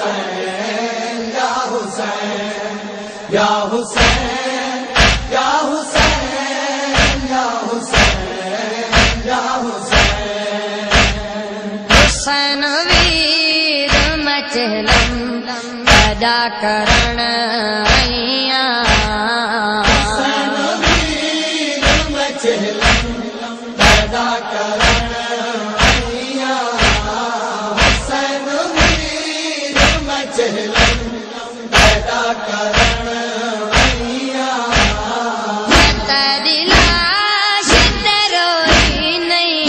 हुसैन या हुसैन या हुसैन या हुसैन या हुसैन या हुसैन। हुसैन वीर मचलम पैदा करण आईया, हुसैन वीर मचलम पैदा करण आईया, हुसैन वीर मचलम पैदा करण आईया। तेरी लाश ते रोई नहीं,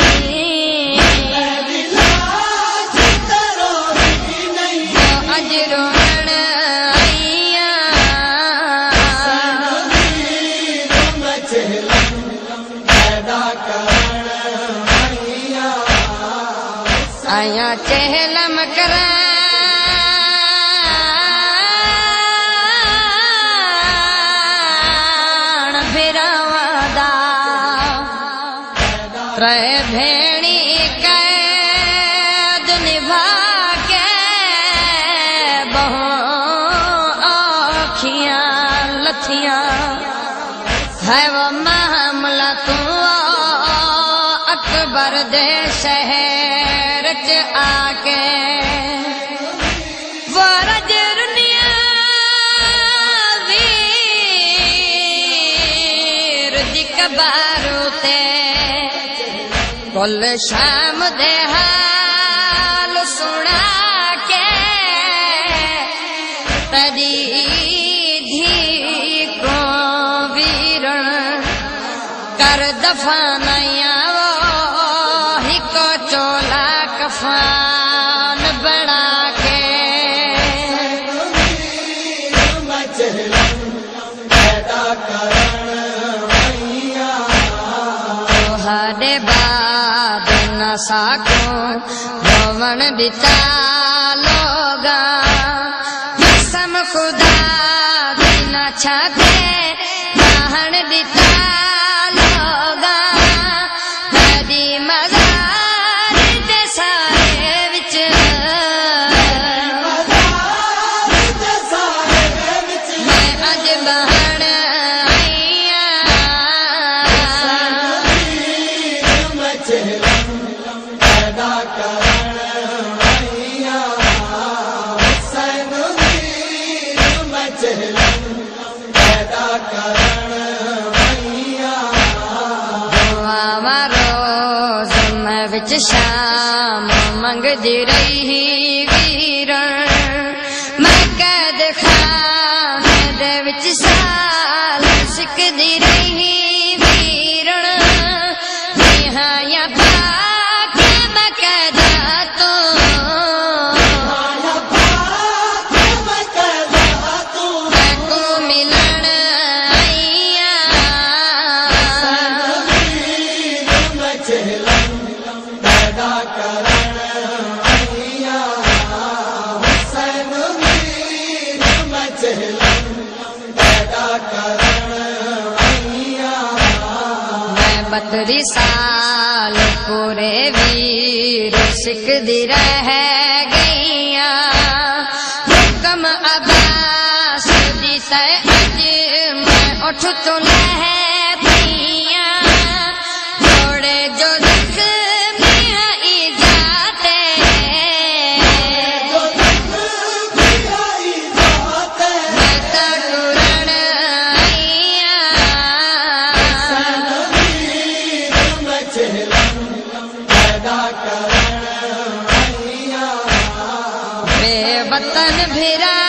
तेरी लाश ते रोई नहीं, अज रोण आईया। हुसैन वीर मचलम पैदा करण आईया। आया चहलम कराण फिरावदा, त्रै भेणी कैद निभा के बहु आखियां लथियां। है वो मामला तू अकबर दे शहर च आके, वो रजरुनिया वीर दी कबारू ते कुल शाम दे हाल सुना के। तदी धी को वीरण कर दफानया, वो हिको चोला कफान बना के। मचलम पैदा करण आईया। तोहरे बाद न साको रोवण बिता लोगा, कसम खुदा दी न छाते महण बिता लोगा। तेरी मज़ार दे सारे विच, मैं अज बहण आईया। मचलम पैदा करण आईया। हुसैन वीर मचलम पैदा करण आईया। दुआवां रोज़ मैं विच शाम मंगदी रही वीरण, मैं कैद खाने दे विच साल सिकदी रही वीरण। निहाया पाक मैं कैदा तो, मैको मिलन आईया। मचलम पैदा करण आईया। हुसैन वीर मचलम पैदा करण आईया। मैं 32 साल पूरे वीर सिकदी रह गईया। हुक्म अब्बास दी ते अज मैं उठ तो लह पईया। थोड़े जो जख्मी आई जाते, मैं ता टुरण आईया। मचलम पैदा करण आईया। बेवतन भिरा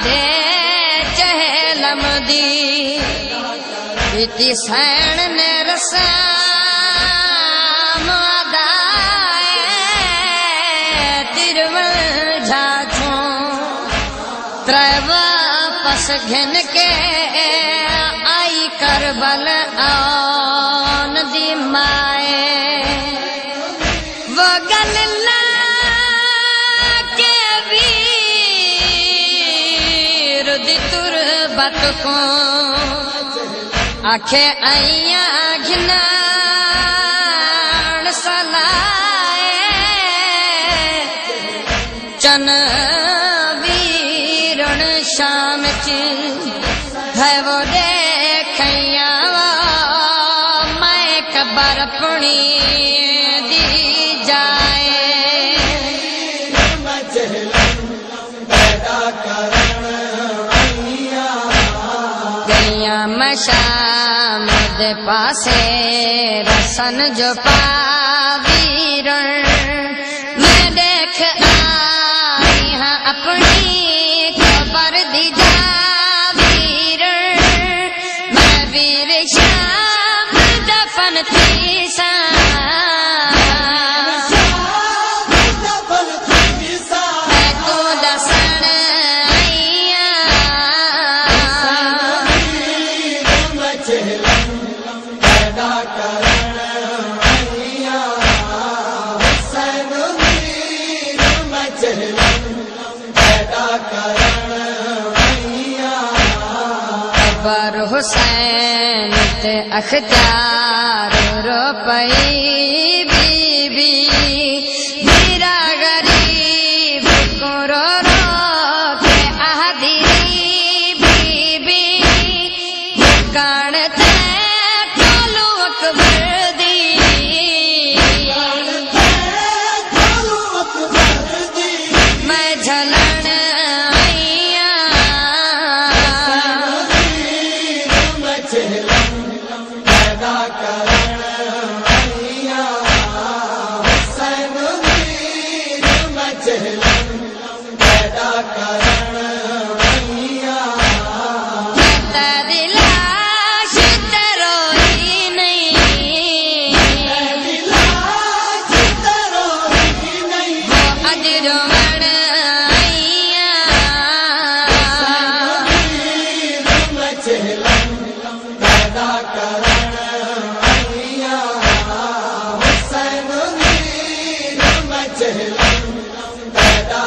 दे चहलम दी, बीती सैन ने रसाम अदाए तिरवल झाछों। त्रै वापस घिन के आई करबल आन दी माए। वो गल ला के वीर दी तुरबत को आखे आइया घिना सलाए चन वीरण शाम च है वो देखैया मैं कबर पुणी दी जाए पैदा करण आईया गैया मैं शाम दे पासे रसन जो पावीरण मैं देख आई हाँ अपनी खबर दी जावीरण मैं वीर शाम दफन थी सा मैं को दसन आईया पैदा करण आईया हुसैन वीर मचलन पैदा करण आईया अबर हुसैन ते अख्तियार रो पई बीबी मेरा गरीब को रो रो के आहदीरी बीबी कान ते कालू अकबर दी मैं झलन आईया पैदा करण आईया हुसैन वीर मचलन पैदा करण आईया तेरी लाश ते रोई नहीं लाज तरोई नहीं वो अज रोवण आईया वीर मचलन पैदा करण आईया हुसैन वीर मचलन पैदा